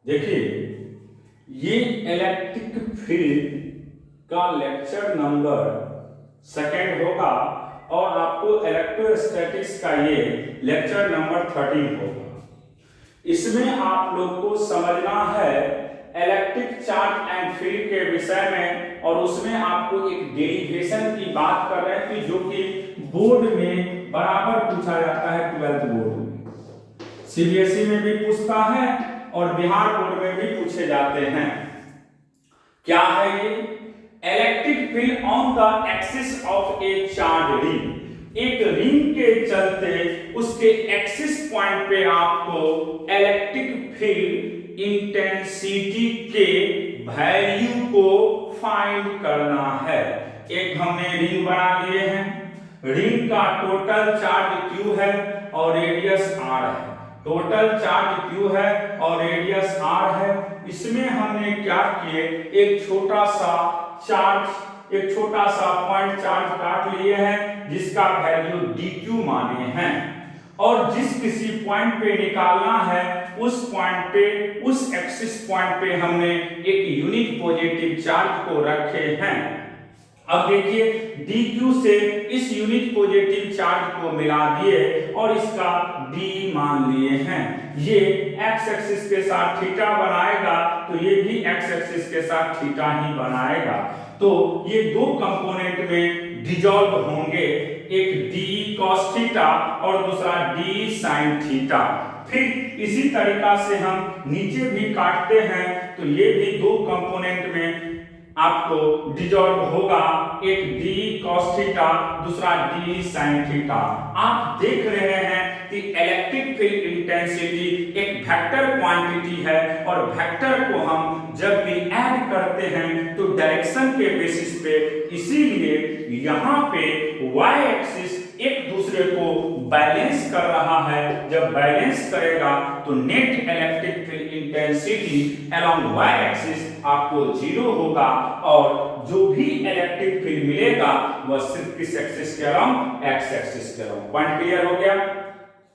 देखिए, ये electric field का लेक्चर नंबर सेकेंड होगा और आपको इलेक्ट्रोस्टैटिक्स का ये लेक्चर नंबर 13 होगा। इसमें आप लोग को समझना है इलेक्ट्रिक चार्ज एंड फील्ड के विषय में, और उसमें आपको एक डेरिवेशन की बात कर रहे हैं कि जो कि बोर्ड में बराबर पूछा जाता है। 12th बोर्ड में, सीबीएसई में भी पूछता है और बिहार बोर्ड में भी पूछे जाते हैं। क्या है ये? Electric field on the axis of A charge ring. एक रिंग के चलते उसके एक्सिस पॉइंट पे आपको इलेक्ट्रिक फील्ड इंटेंसिटी के वैल्यू को फाइंड करना है। एक हमने रिंग बना लिए हैं। रिंग का टोटल चार्ज Q है और रेडियस R है। टोटल चार्ज Q है और रेडियस R है। इसमें हमने क्या किए, एक छोटा सा पॉइंट चार्ज काट लिए हैं जिसका वैल्यू dQ माने हैं, और जिस किसी पॉइंट पे निकालना है उस पॉइंट पे, उस एक्सिस पॉइंट पे हमने एक यूनिट पॉजिटिव चार्ज को रखे हैं। अब देखिए, dQ से इस यूनिट पॉजिटिव चार्ज को मिला दिए और इसका d मान लिए हैं। ये x एक्सिस के साथ थीटा बनाएगा तो ये भी x एक्सिस के साथ थीटा ही बनाएगा। तो ये दो कंपोनेंट में डिसॉल्व होंगे, एक d cos थीटा और दूसरा d sin थीटा। फिर इसी तरीका से हम नीचे भी काटते हैं तो ये भी दो कंपोनेंट में आपको डिसॉल्व होगा, एक d cos थीटा दूसरा d sin थीटा। आप देख रहे हैं कि इलेक्ट्रिक फील्ड इंटेंसिटी एक वेक्टर क्वांटिटी है और वेक्टर को हम जब भी ऐड करते हैं तो डायरेक्शन के बेसिस पे, इसीलिए यहाँ पे y एक्सिस एक दूसरे को बैलेंस कर रहा है। जब बैलेंस करेगा तो net electric field intensity along y axis आपको 0 होगा और जो भी इलेक्ट्रिक फील्ड मिलेगा वह सिर्फ किस एक्सिस के अलोंग, x एक्सिस के अलोंग। पॉइंट क्लियर हो गया?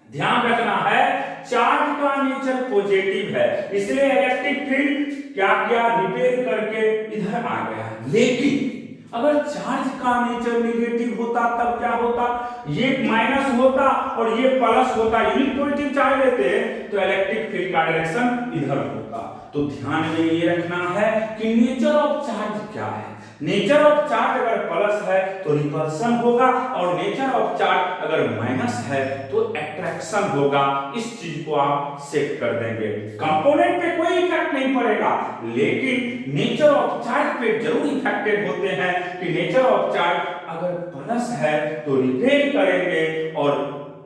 ध्यान रखना है, चार्ज का नेचर पॉजिटिव है, इसलिए इलेक्ट्रिक फील्ड क्या किया, रिपेयर करके इधर आ गया। लेकिन अगर चार्ज का नेचर नेगेटिव होता तब क्या होता, ये माइनस होता और ये प्लस होता। यूनिट पॉजिटिव चार्ज लेते तो इलेक्ट्रिक फील्ड का डायरेक्शन इधर होता। तो ध्यान में ये रखना है कि नेचर ऑफ चार्ज क्या है। नेचर ऑफ चार्ज अगर प्लस है तो रिपल्सन होगा और नेचर ऑफ चार्ज अगर माइनस है तो अट्रैक्शन होगा। इस चीज को आप सेट कर देंगे। कंपोनेंट पे कोई इफेक्ट नहीं पड़ेगा, लेकिन नेचर ऑफ चार्ज पे जरूर इफेक्टेड होते हैं कि नेचर ऑफ चार्ज अगर प्लस है तो रिपेल करेंगे और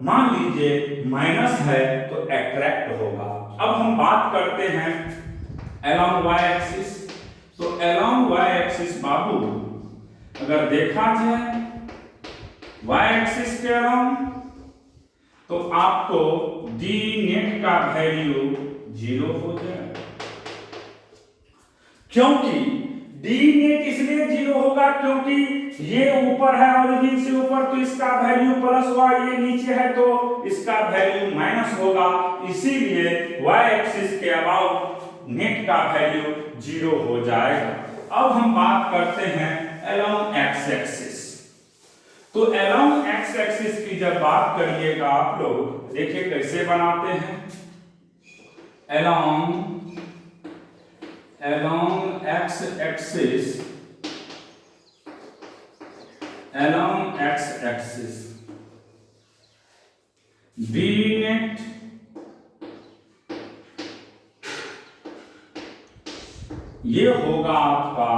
मान लीजिए माइनस है तो अट्रैक्ट होगा। अब हम बात करते हैं along y एक्सिस। तो along y एक्सिस बाबू अगर देखा जाए y एक्सिस के along तो आपको d नेट का वैल्यू 0 हो जाएगा, क्योंकि d नेट इसलिए 0 होगा क्योंकि ये ऊपर है ओरिजिन से ऊपर तो इसका वैल्यू प्लस हुआ, ये नीचे है तो इसका वैल्यू माइनस होगा। इसीलिए y एक्सिस के अबाउट नेट का वैल्यू 0 हो जाएगा। अब हम बात करते हैं along x एक्सिस। तो along x एक्सिस की जब बात करिएगा आप लोग, देखिए कैसे बनाते हैं। along x axis, along x axis b net ये होगा आपका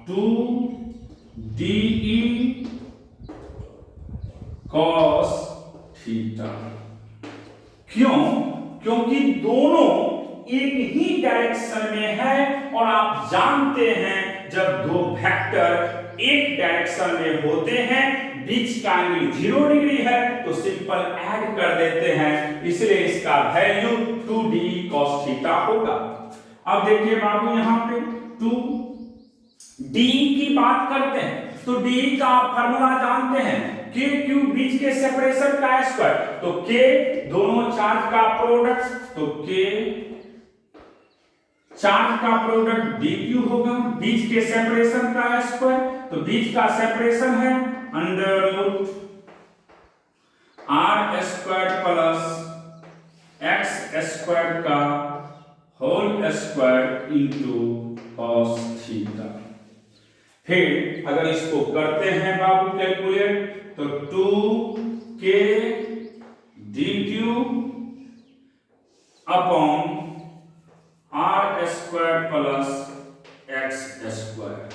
2de cos थीटा। क्यों? क्योंकि दोनों एक ही डायरेक्शन में है और आप जानते हैं जब दो वेक्टर एक डायरेक्शन में होते हैं बीच का एंगल 0 डिग्री है तो सिंपल ऐड कर देते हैं, इसलिए इसका वैल्यू 2d cos थीटा होगा। अब देखिए बाबू यहाँ पे 2d की बात करते हैं तो d का आप फार्मूला जानते हैं, k q बीच के सेपरेशन का स्क्वायर, तो k दोनों चार्ज का प्रोडक्ट, तो k चार्ज का प्रोडक्ट dq होगा, बीच के सेपरेशन का स्क्वायर, तो बीच का सेपरेशन है under root r square plus x square का whole square into cos theta. फिर अगर इसको करते हैं बाबू कैलकुलेट, तो 2k dq upon r square plus x square.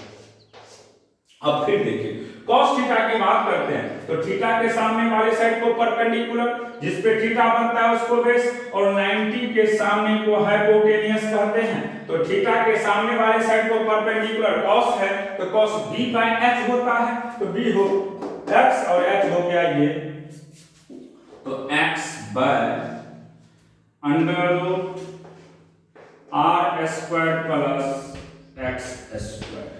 अब फिर देखिए cos थीटा की बात करते हैं, तो थीटा के सामने वाले साइड को परपेंडिकुलर, जिस पे थीटा बनता है उसको बेस, और 90 के सामने को हाइपोटेनियस कहते हैं। तो थीटा के सामने वाले साइड को परपेंडिकुलर cos है, तो cos b बाय h होता है, तो b हो x और h हो गया ये, तो x by under root r square plus x square.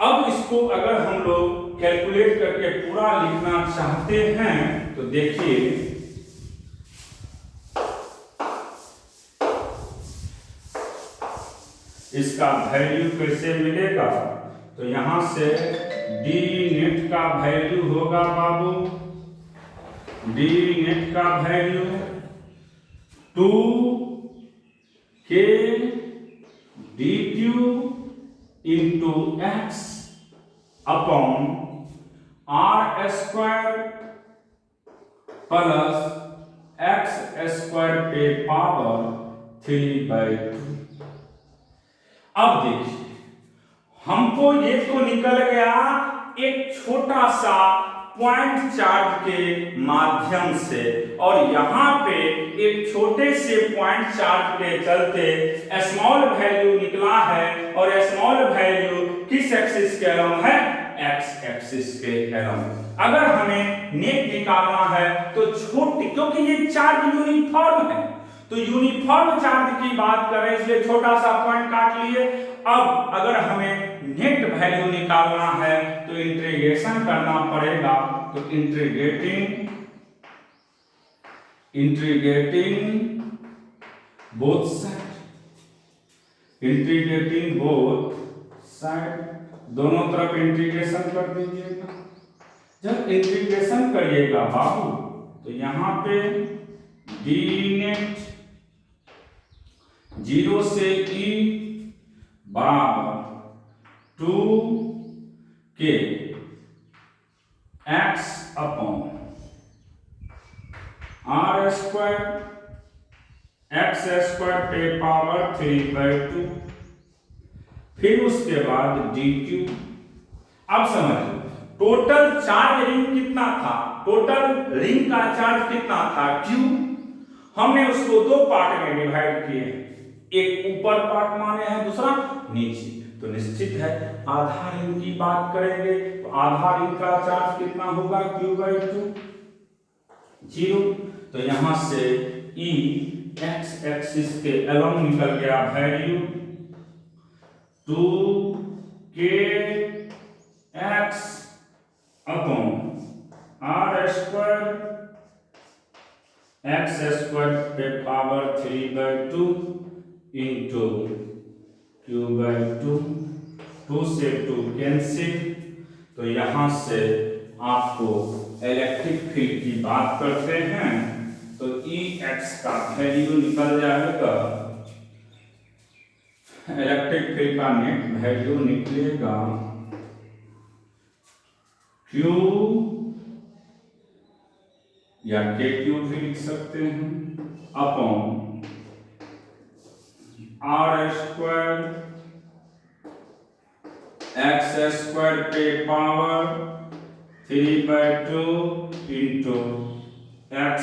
अब इसको अगर हम लोग कैलकुलेट करके पूरा लिखना चाहते हैं, तो देखिए इसका वैल्यू कैसे मिलेगा, तो यहां से डी नेट का वैल्यू होगा बाबू, डी नेट का value 2k dq into x upon r square plus x square पे पावर 3/2। अब देखिए हमको ये तो निकल गया एक छोटा सा पॉइंट चार्ज के माध्यम से, और यहाँ पे एक छोटे से पॉइंट चार्ज के चलते स्मॉल वैल्यू निकला है, और स्मॉल वैल्यू किस एक्सिस के अलोंग है, एक्स एक्सिस के अलोंग। अगर हमें नेट निकालना है तो छोटे, क्योंकि ये चार्ज यूनिफॉर्म है, तो यूनिफॉर्म चार्ज की बात करें इसलिए छोटा सा पॉइंट काट लिए। अब अगर हमें नेट वैल्यू निकालना है तो इंटीग्रेशन करना पड़ेगा, तो इंटीग्रेटिंग बोथ साइड, दोनों तरफ इंटीग्रेशन कर दीजिएगा। जब इंटीग्रेशन करिएगा बाबू, तो यहां पे डी नेट 0 से e बराबर 2k x upon r square x square पे पावर 3/2, फिर उसके बाद dq। अब समझो टोटल चार्ज रिंग कितना था, टोटल रिंग का चार्ज कितना था q, हमने उसको दो पार्ट में डिवाइड किए, एक ऊपर पार्ट माने हैं, दूसरा नीचे। तो निश्चित है आधा रिंग की बात करेंगे तो आधा रिंग का चार्ज कितना होगा, q/2 0। तो यहां से e x एक्सिस के अलोंग निकल गया value 2k x upon r square x square पे पावर 3/2 इंटू q/2, 2 से 2 कैंसिल। तो यहां से आपको इलेक्ट्रिक फील्ड की बात करते हैं, तो Ex का वैल्यू निकल जाएगा, इलेक्ट्रिक फील्ड का नेट वैल्यू निकलेगा Q या KQ भी लिख सकते हैं upon r square x square पे पावर 3/2 इंटू x,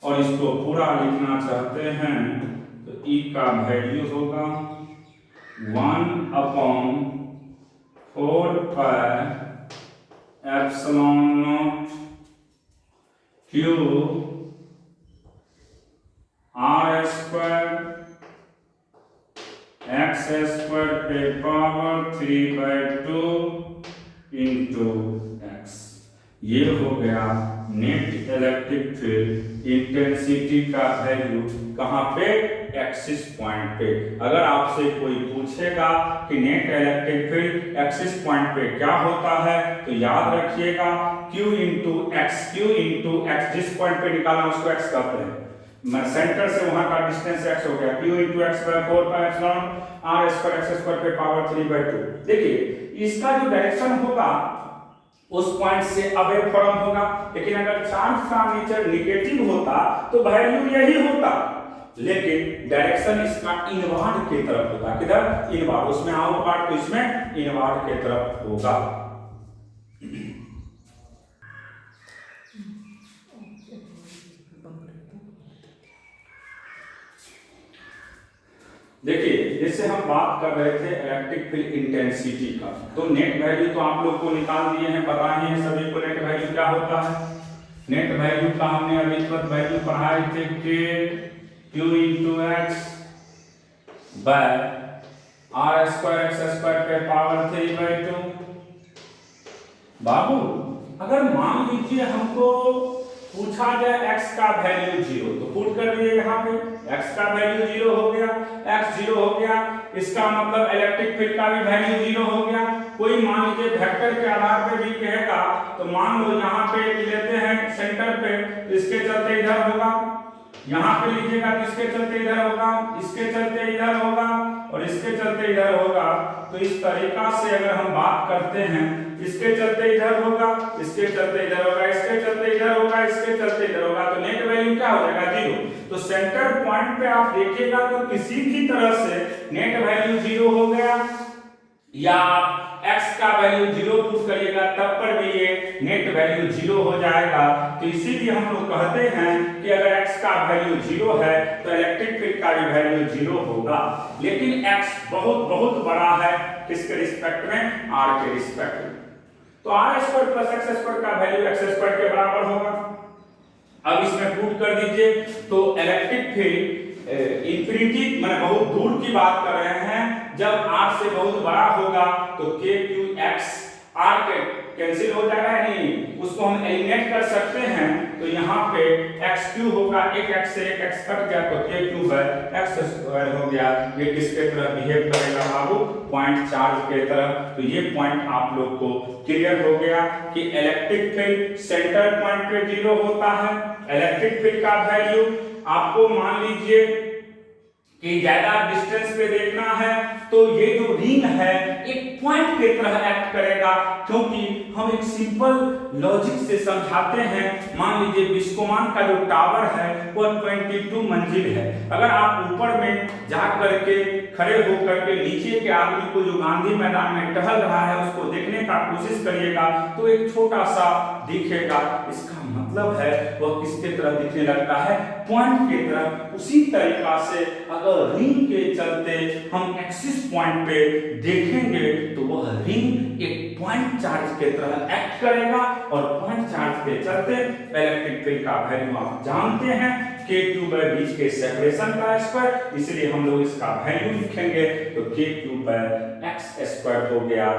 और इसको पूरा लिखना चाहते हैं तो e का वैल्यू होगा 1 upon 4 pi epsilon not q r square x square पे पावर 3/2 इंटू x। ये हो गया नेट इलेक्ट्रिक फील्ड इंटेंसिटी का वैल्यू कहाँ पे, एक्सिस पॉइंट पे। अगर आपसे कोई पूछेगा कि net electric field axis point पे क्या होता है, तो याद रखिएगा Q इंटू एक्स, जिस पॉइंट पे निकालना उसको x कहते हैं। मैं सेंटर से वहां का डिस्टेंस x हो गया, Q into x by 4 pi epsilon r square x square पे पावर 3/2। देखिए इसका जो डायरेक्शन होगा उस पॉइंट से अवे फॉर्म होगा, लेकिन अगर चार्ज का नेचर नेगेटिव होता तो वैल्यू यही होता, लेकिन डायरेक्शन इसका इनवर्ड की तरफ होता। किधर, इनवर्ड, उसमें आउटवर्ड तो इसमें इनवर्ड की तरफ होगा। देखिए जैसे हम बात कर रहे थे इलेक्ट्रिक फील्ड इंटेंसिटी का, तो नेट वैल्यू तो आप लोग को निकाल दिए हैं, पता ही है सभी को नेट वैल्यू क्या होता है। नेट वैल्यू का हमने अभी तक वैल्यू पढ़ाए थे कि Q into x by r square x square पे पावर 3/2। बाबू अगर मान लीजिए हमको पूछा जाए x का वैल्यू 0, तो पुट कर दिए यहाँ पे x का वैल्यू 0 हो गया, x 0 हो गया, इसका मतलब इलेक्ट्रिक फील्ड का भी वैल्यू 0 हो गया। कोई मान लीजिए वेक्टर के आधार पे भी कहेगा, तो मान लो यहाँ पे लेते हैं सेंटर पे, तो इसके चलते इधर होगा, यहाँ पे लीजिएगा तो इसके चलते इधर होगा, इसके चलते इधर होगा और इसके चलते इधर होगा। तो इस तरीका से अगर हम बात करते हैं, इसके चलते इधर होगा, इसके चलते इधर होगा, इसके चलते इधर होगा, इसके चलते इधर होगा, तो नेट वैल्यू क्या हो जाएगा, 0। तो सेंटर पॉइंट पे आप देखिएगा तो किसी भी तरह से नेट वैल्यू 0 हो गया, या x का वैल्यू 0 पुट करिएगा तब पर भी ये नेट वैल्यू 0 हो जाएगा। तो इसीलिए हम लोग कहते हैं कि अगर x का वैल्यू 0 है तो इलेक्ट्रिक फील्ड का भी वैल्यू 0 होगा। लेकिन x बहुत बहुत बड़ा है, किसके रिस्पेक्ट में, r के रिस्पेक्ट में, तो r square plus x square का वैल्यू x स्क्वायर के बराबर होगा। अब इसमें पुट कर दीजिए, तो इलेक्ट्रिक फील्ड इंफिनिटी माने बहुत दूर की बात कर रहे हैं, जब r से बहुत बड़ा होगा तो k q x r के कैंसिल हो जाएगा, नहीं उसको हम एलिमिनेट कर सकते हैं। तो यहाँ पे x q होगा, एक x से एक x कट गया तो k q x स्क्वायर हो गया। ये किसके तरह बिहेव करेगा बाबू, पॉइंट चार्ज के तरह। तो ये पॉइंट आप लोग को क्लियर हो गया कि इलेक्ट्रिक फील्ड सेंटर पॉइंट पे 0 होता है। इलेक्ट्रिक फील्ड का वैल्यू आपको मान लीजिए कि ज्यादा डिस्टेंस पे देखना है तो ये जो रिंग है एक पॉइंट की तरह एक्ट करेगा, क्योंकि हम एक सिंपल लॉजिक से समझाते हैं। मान लीजिए विस्कोमान का जो टावर है वो 22 मंजिल है। अगर आप ऊपर में जा करके खड़े होकर के नीचे के आदमी को जो गांधी मैदान में टहल रहा है उसको देखने का कोशिश करिएगा तो एक छोटा सा दिखेगा, इसका मतलब है वह किसके तरह दिखने लगता है, पॉइंट की तरह। उसी तरीका से अगर रिंग के चलते हम एक्सिस पॉइंट पे देखेंगे तो वह रिंग एक पॉइंट चार्ज के तरह एक्ट करेगा, और पॉइंट चार्ज के चलते इलेक्ट्रिक फील्ड का वैल्यू आप जानते हैं k3 बाय बीच के सेपरेशन का स्क्वायर, इसलिए हम लोग इसका वैल्यू लिखेंगे तो k3 बाय x स्क्वायर हो गया।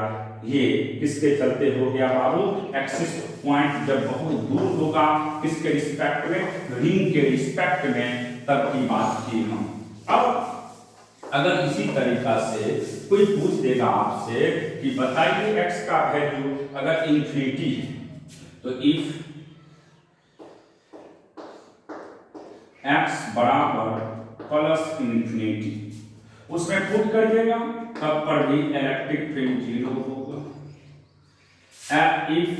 ये किसके चलते हो गया बाबू, एक्सिस पॉइंट जब बहुत दूर होगा किसके रिस्पेक्ट में, रिंग के रिस्पेक्ट में, तब की बात की हम। अब अगर इसी तरीका से कोई पूछ देगा आपसे कि बताइए x का वैल्यू अगर इंफिनिटी है, तो इफ x बराबर प्लस इंफिनिटी, उसमें पुट करिएगा तब पर भी इलेक्ट्रिक फील्ड 0 होगा। इफ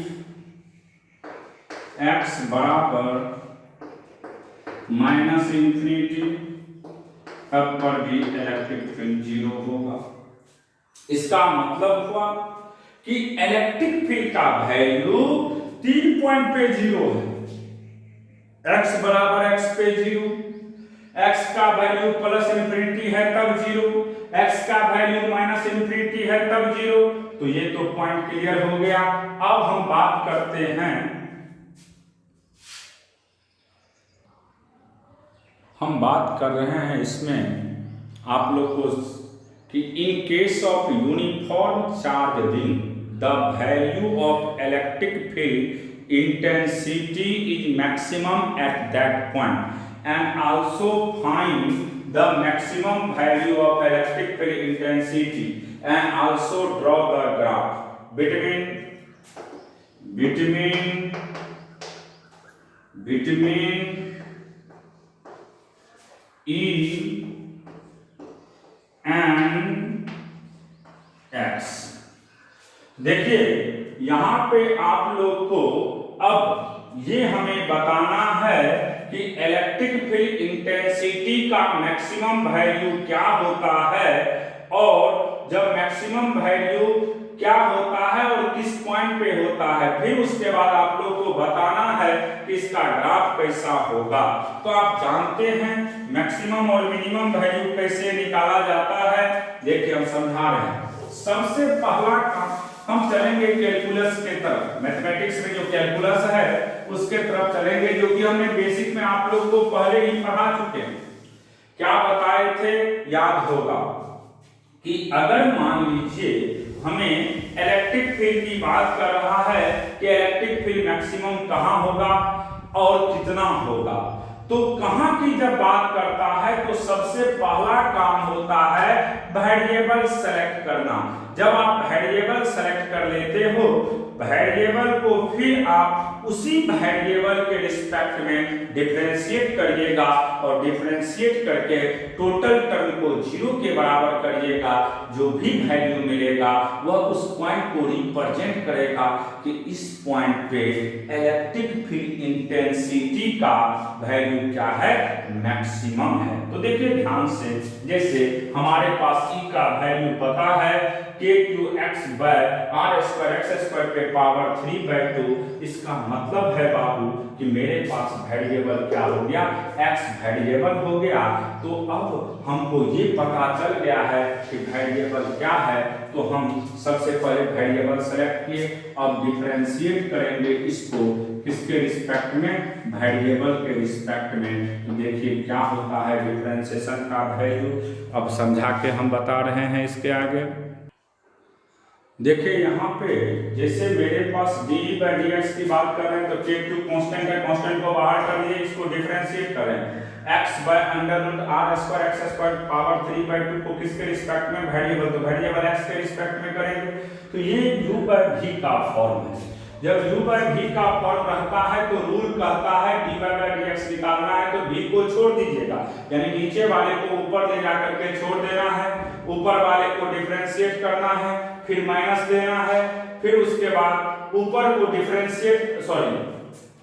x बराबर माइनस इंफिनिटी, तब पर भी इलेक्ट्रिक फील्ड 0 होगा। इसका मतलब हुआ कि इलेक्ट्रिक फील्ड का वैल्यू 3 पॉइंट पे 0 है। x बराबर x पे 0, x का वैल्यू प्लस इंफिनिटी है तब 0, x का वैल्यू माइनस इंफिनिटी है तब 0। तो ये तो पॉइंट क्लियर हो गया। अब हम बात करते हैं, हम बात कर रहे हैं इसमें आप लोग को कि in case of uniform charge ring the value of electric field intensity is maximum at that point, and also find the maximum value of electric field intensity, and also draw the graph between E and X। देखिए यहाँ पे आप लोग को अब ये हमें बताना है कि इलेक्ट्रिक फील्ड इंटेंसिटी का मैक्सिमम वैल्यू क्या होता है, और जब मैक्सिमम वैल्यू क्या होता है और किस पॉइंट पे होता है, फिर उसके बाद आप लोग को बताना है कि इसका ग्राफ कैसा होगा। तो आप जानते हैं मैक्सिमम और मिनिमम वैल्यू कैसे निकाला जाता है। देखिए हम समझा रहे हैं। सबसे पहला काम हम चलेंगे कैलकुलस के तरफ, मैथमेटिक्स में जो कैलकुलस है उसके तरफ चलेंगे, जो कि हमने बेसिक में आप लोग को पहले ही पढ़ा चुके हैं। क्या बताए थे, याद होगा कि अगर मान लीजिए हमें इलेक्ट्रिक फील्ड की बात कर रहा है कि इलेक्ट्रिक फील्ड मैक्सिमम कहाँ होगा और कितना होगा, तो कहाँ की जब बात करता है तो सबसे पहला काम होता है वेरिएबल सेलेक्ट करना। जब आप वेरिएबल सेलेक्ट कर लेते हो, वेरिएबल को फिर आप उसी वेरिएबल के रिस्पेक्ट में डिफरेंशिएट करिएगा, और डिफरेंशिएट करके टोटल टर्म को 0 के बराबर करिएगा। जो भी वैल्यू मिलेगा वह उस पॉइंट को रिप्रेजेंट करेगा कि इस पॉइंट पे इलेक्ट्रिक फील्ड इंटेंसिटी का वैल्यू क्या है, मैक्सिमम है। तो देखिए ध्यान से, जैसे हमारे पास E का वैल्यू पता है KQX by R square x square पे पावर 3/2। इसका मतलब है बाबू कि मेरे पास वेरिएबल क्या हो गया, x वेरिएबल हो गया। तो अब हमको ये पता चल गया है कि वेरिएबल क्या है, तो हम सबसे पहले वेरिएबल सेलेक्ट किए। अब डिफरेंशिएट करेंगे इसको किसके रिस्पेक्ट में, वेरिएबल के रिस्पेक्ट में। तो देखिए क्या होता है डिफरेंशिएशन का वैल्यू, अब समझा के हम बता रहे हैं इसके आगे। देखिए यहाँ पे जैसे मेरे पास dE/dx की बात कर रहे हैं तो KQ कांस्टेंट है, कांस्टेंट को बाहर कर लिए, इसको डिफरेंशिएट करें। x/√r² x² पावर 3/2 को किसके रिस्पेक्ट में, वेरिएबल, तो वेरिएबल x के रिस्पेक्ट में करेंगे। तो ये u/v का फॉर्म है। जब u/v का फॉर्म रहता है तो रूल कहता है dy/dx निकालना है तो v को छोड़ दीजिएगा, यानी नीचे वाले को ऊपर ले जाकर के छोड़ देना है, ऊपर वाले को डिफरेंशिएट करना है, फिर माइनस देना है, फिर उसके बाद ऊपर को डिफरेंशिएट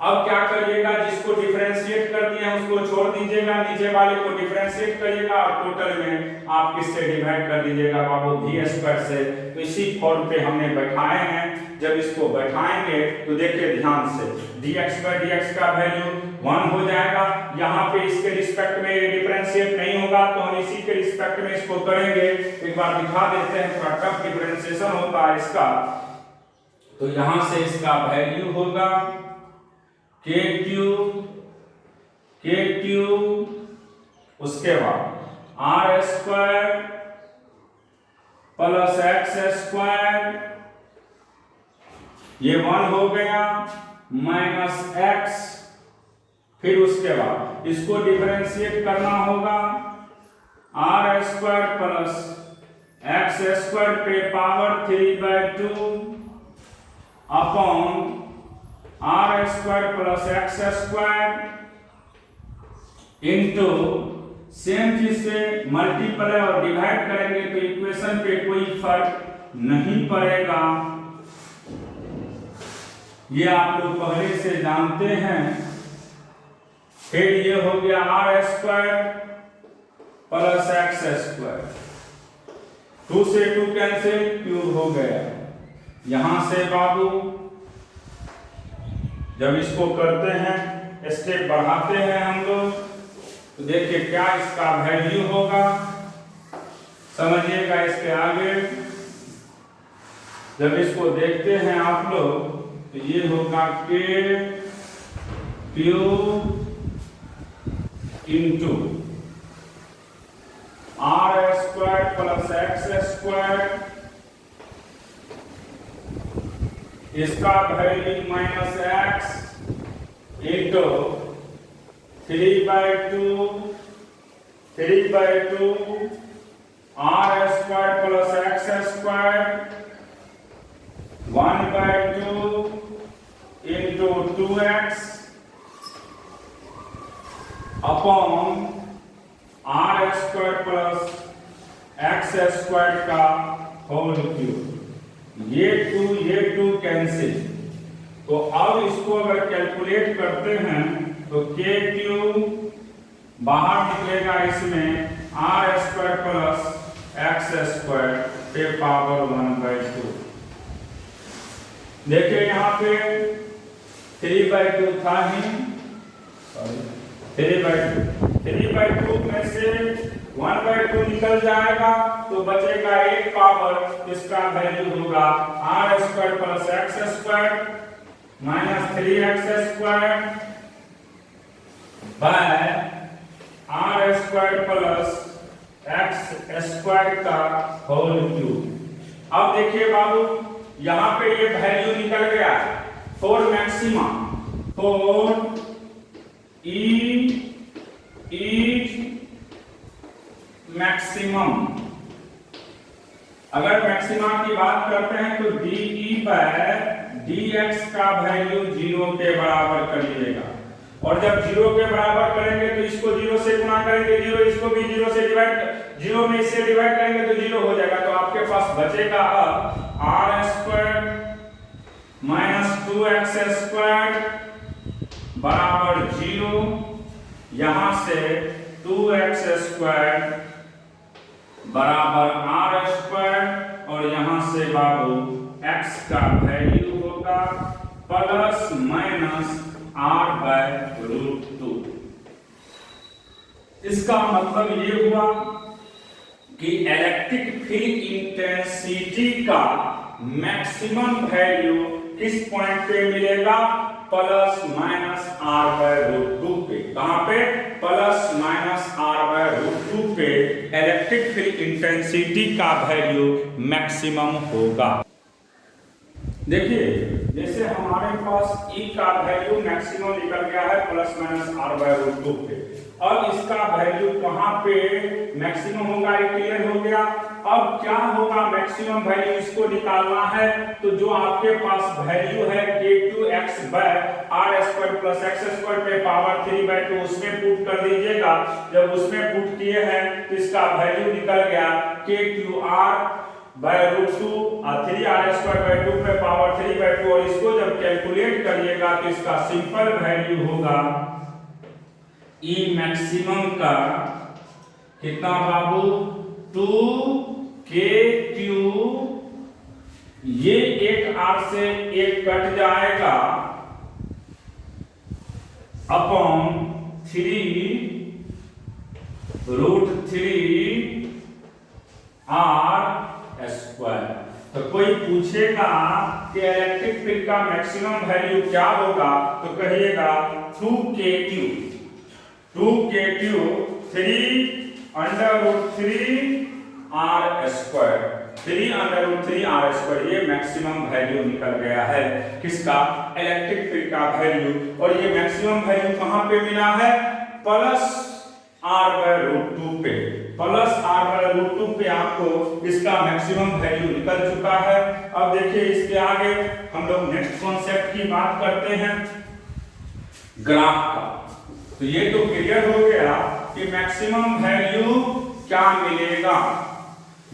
अब क्या करिएगा, जिसको डिफरेंशिएट कर दिए हैं उसको छोड़ दीजिएगा, नीचे वाले को डिफरेंशिएट करिएगा और टोटल में आप किससे डिवाइड कर दीजिएगा बाबू, v² से। तो इसी फॉर्म पे हमने बैठाए हैं। जब इसको बैठाएंगे तो देखिए ध्यान से, dx/dx का वैल्यू 1 हो जाएगा। यहाँ पे इसके रिस्पेक्ट में ये डिफरेंशिएट नहीं होगा तो हम इसी के रिस्पेक्ट में इसको करेंगे। एक बार दिखा देते हैं, थोड़ा टफ डिफरेंशिएशन होता है इसका। तो यहाँ से इसका वैल्यू होगा KQ, उसके बाद R² प्लस x², ये 1 हो गया, माइनस x, फिर उसके बाद इसको डिफरेंशिएट करना होगा, R² प्लस x² पे power 3/2 upon R² plus x² into same चीज से मल्टीप्लाई और डिवाइड करेंगे तो इक्वेशन पे कोई फर्क नहीं पड़ेगा। ये आप लोग पहले से जानते हैं। फिर ये हो गया R² प्लस x², 2 से 2 कैंसिल, क्यूब हो गया। यहां से बाबू जब इसको करते हैं, स्टेप बढ़ाते हैं हम लोग, तो देखिए क्या इसका वैल्यू होगा, समझिएगा इसके आगे। जब इसको देखते हैं आप लोग तो ये होगा KQ into R² plus x² इसका value minus x into 3/2 r square plus x square 1/2 into 2x upon r square plus x square का होल क्यूब। ये टू कैंसिल। तो अब इसको अगर कैलकुलेट करते हैं तो के क्यूब बाहर निकलेगा, इसमें r square plus x square पे पावर 1/2। देखिए यहाँ पे 3/2 था ही, 3/2 में से 1/2 निकल जाएगा तो बचेगा एक पावर, इसका वैल्यू होगा r square plus x square minus 3x square by r square plus x square का होल क्यूब। अब देखिए बाबू, यहां पे ये वैल्यू निकल गया for maximum, for is maximum. अगर मैक्सिमा की बात करते हैं तो डी बाय dx का वैल्यू 0 के बराबर कर लीजिएगा, और जब 0 के बराबर करेंगे तो इसको 0 से गुणा करेंगे, 0 इसको भी 0 से डिवाइड, 0 में इससे डिवाइड करेंगे तो 0 हो जाएगा। तो आपके पास बचेगा अब are square minus 2x square बराबर 0, यहां से 2x स्क्वायर बराबर आर स्क्वायर, और यहां से बाबू x का वैल्यू होगा प्लस माइनस r/√2। इसका मतलब ये हुआ कि इलेक्ट्रिक फील्ड इंटेंसिटी का मैक्सिमम वैल्यू किस पॉइंट पे मिलेगा? प्लस माइनस r/√2 पे। कहां पे? प्लस माइनस r/√2 पे इलेक्ट्रिक फील्ड इंटेंसिटी का वैल्यू मैक्सिमम होगा। देखिए जैसे हमारे पास E का वैल्यू मैक्सिमम निकल गया है प्लस माइनस r/√2 पे। अब इसका वैल्यू कहां पे मैक्सिमम होगा, ये क्लियर हो गया। अब क्या होगा मैक्सिमम वैल्यू, इसको निकालना है तो जो आपके पास वैल्यू है k2x by r square plus x square पे पावर 3/2 उसमें पुट कर दीजिएगा। जब उसमें पुट किए हैं तो इसका वैल्यू निकल गया k2r/√2 और 3r² पे पावर 3/2, और इसको जब कैलकुलेट करिएगा तो इसका सिंपल वैल्यू होगा E मैक्सिमम का कितना बाबू? 2k3, ये एक r से एक कट जाएगा अपॉन 3√3r²। तो कोई पूछेगा कि इलेक्ट्रिक फील्ड का मैक्सिमम वैल्यू क्या होगा, तो कहिएगा 2k3 3√3r², ये मैक्सिमम वैल्यू निकल गया है किसका? इलेक्ट्रिक फील्ड का वैल्यू। और ये मैक्सिमम वैल्यू कहां पे मिला है? प्लस r/√2 पे। प्लस r/√2 पे आपको इसका मैक्सिमम वैल्यू निकल चुका है। अब देखिए इसके आगे हम लोग नेक्स्ट कॉन्सेप्ट की बात करते हैं, ग्राफ का। तो ये तो क्लियर हो गया कि मैक्सिमम वैल्यू क्या मिलेगा।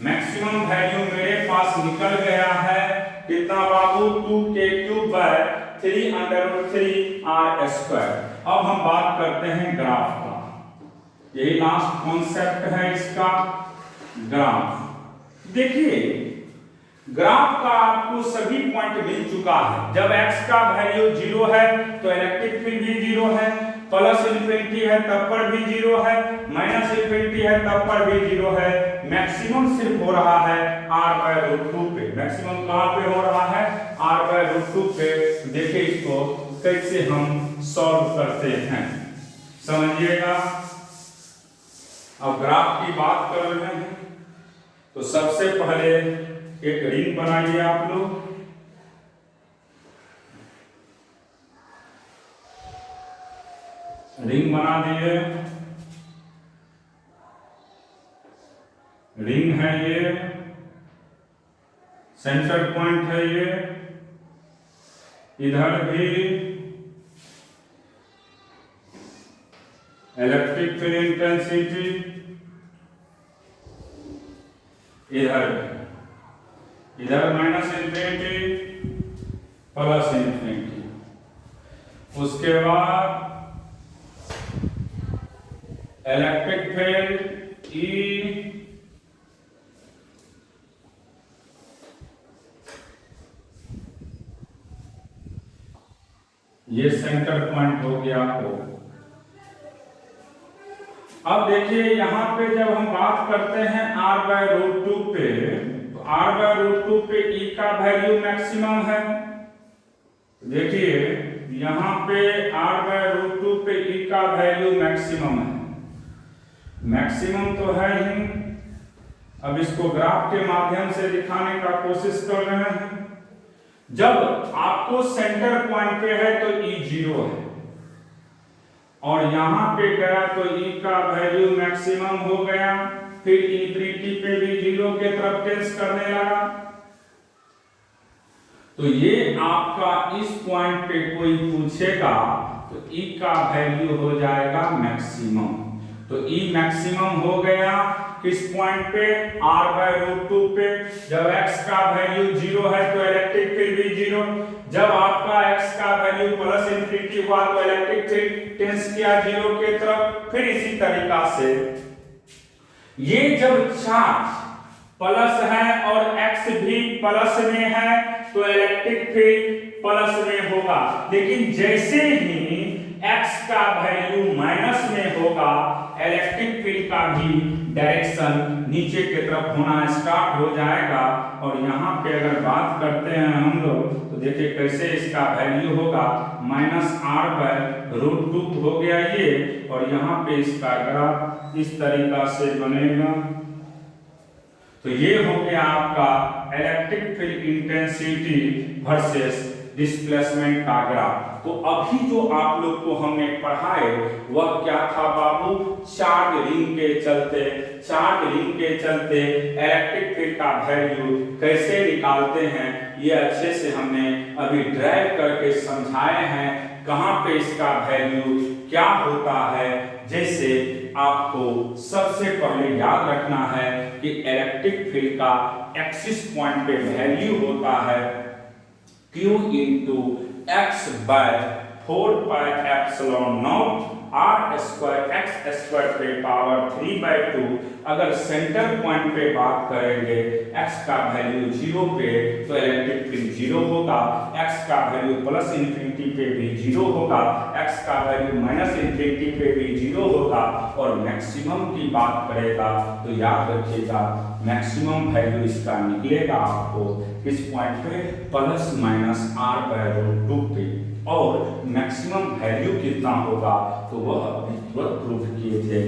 मैक्सिमम वैल्यू मेरे पास निकल गया है कितना बाबू? 2k3/3√3r²। अब हम बात करते हैं ग्राफ का। यही लास्ट कॉन्सेप्ट है इसका, ग्राफ। देखिए ग्राफ का आपको सभी पॉइंट मिल चुका है। जब x का वैल्यू 0 है तो इलेक्ट्रिक फील्ड भी 0 है, प्लस इंफिनिटी है तब पर भी 0 है, माइनस इंफिनिटी है तब पर भी 0 है। मैक्सिमम सिर्फ हो रहा है r/√2 पे। मैक्सिमम कहां पे हो रहा है? r/√2 पे। देखिए इसको कैसे हम सॉल्व करते हैं, समझिएगा। अब ग्राफ की बात कर रहे हैं तो सबसे पहले एक रिंग बनाइए आप लोग। रिंग बना दिए, रिंग है ये, सेंटर पॉइंट है ये, इधर भी इलेक्ट्रिक फील्ड इंटेंसिटी, इधर माइनस इंफिनिटी प्लस इंफिनिटी। उसके बाद इलेक्ट्रिक फील्ड ई ये सेंटर पॉइंट हो गया O। अब देखिए यहां पे जब हम बात करते हैं r/√2 पे, तो r/√2 पे E का वैल्यू मैक्सिमम है। देखिए यहां पे r/√2 पे E का वैल्यू मैक्सिमम है, मैक्सिमम तो है ही। अब इसको ग्राफ के माध्यम से दिखाने का कोशिश कर रहे हैं। जब आपको सेंटर पॉइंट पे है तो E 0 है, और यहां पे गया तो E का वैल्यू मैक्सिमम हो गया, फिर इंफिनिटी पे भी 0 के तरफ टेंस करने लगा। तो ये आपका इस पॉइंट पे कोई पूछेगा तो E का वैल्यू हो जाएगा मैक्सिमम। तो E मैक्सिमम हो गया किस पॉइंट पे, r/√2 पे। जब x का वैल्यू 0 है तो इलेक्ट्रिक फील्ड भी 0। जब आपका x का वैल्यू प्लस इंफिनिटी हुआ तो इलेक्ट्रिक फील्ड टेंस किया 0 के तरफ। फिर इसी तरीका से ये जब चार्ज प्लस है और x भी प्लस में है तो इलेक्ट्रिक फील्ड प्लस में होगा। लेकिन जैसे ही x का वैल्यू माइनस में होगा, इलेक्ट्रिक फील्ड का भी डायरेक्शन नीचे की तरफ होना स्टार्ट हो जाएगा। और यहाँ पे अगर बात करते हैं हम लोग तो देखिए कैसे इसका वैल्यू होगा, -r/√2 हो गया ये, और यहाँ पे इसका ग्राफ इस तरीका से बनेगा। तो ये हो गया आपका electric field intensity versus displacement का ग्राफ। तो अभी जो आप लोग को हमने पढ़ाए वह क्या था बाबू, चार्ज रिंग के चलते इलेक्ट्रिक फील्ड का वैल्यू कैसे निकालते हैं, ये अच्छे से हमने अभी ड्राइव करके समझाए हैं। कहाँ पे इसका वैल्यू क्या होता है, जैसे आपको सबसे पहले याद रखना है कि इलेक्ट्रिक फील्ड का एक्सिस पॉइंट पे वैल्यू होता है Q into x by 4 pi epsilon naught r square x square पे पावर 3/2। अगर सेंटर पॉइंट पे बात करेंगे x का वैल्यू 0 पे तो इलेक्ट्रिक फील्ड 0 होगा, x का वैल्यू प्लस इंफिनिटी पे भी 0 होगा, x का वैल्यू माइनस इंफिनिटी पे भी 0 होगा। और मैक्सिमम की बात करेगा तो याद रखिएगा मैक्सिमम वैल्यू इसका निकलेगा आपको किस पॉइंट पे, प्लस माइनस r/√2 पे। और मैक्सिमम वैल्यू कितना होगा तो वह अभी तुरंत प्रूफ किए थे,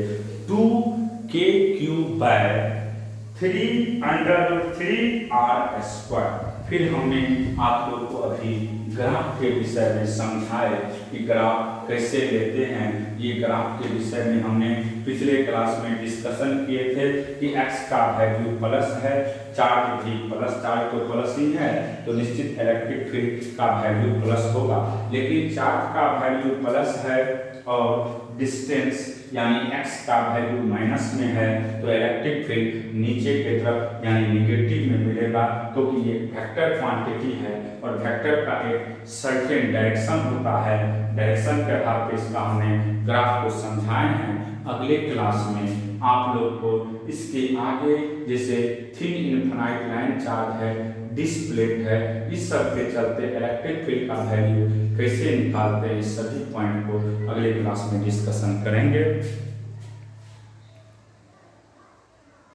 2k³/3√3r²। फिर हमने आप लोग को अभी ग्राफ के विषय में समझाए कि ग्राफ कैसे लेते हैं। ये ग्राफ के विषय में हमने पिछले क्लास में डिस्कशन किए थे कि x का वैल्यू प्लस है, चार्ज भी प्लस, चार्ज तो प्लस ही है तो निश्चित इलेक्ट्रिक फील्ड का वैल्यू प्लस होगा। लेकिन चार्ज का वैल्यू प्लस है और डिस्टेंस यानी x का वैल्यू माइनस में है तो इलेक्ट्रिक फील्ड नीचे की तरफ यानी निगेटिव में मिलेगा, क्योंकि ये वेक्टर क्वांटिटी है और वेक्टर का एक सर्टेन डायरेक्शन होता है। डायरेक्शन के आधार पर इसका हमने ग्राफ को समझाए हैं। अगले क्लास में आप लोग को इसके आगे जैसे थिन इनफिनाइट लाइन चार्ज है, डिस्प्लेट है, इस सब के चलते इलेक्ट्रिक फील्ड का वैल्यू कैसे निकालते हैं, इस सभी पॉइंट को अगले क्लास में डिस्कशन करेंगे।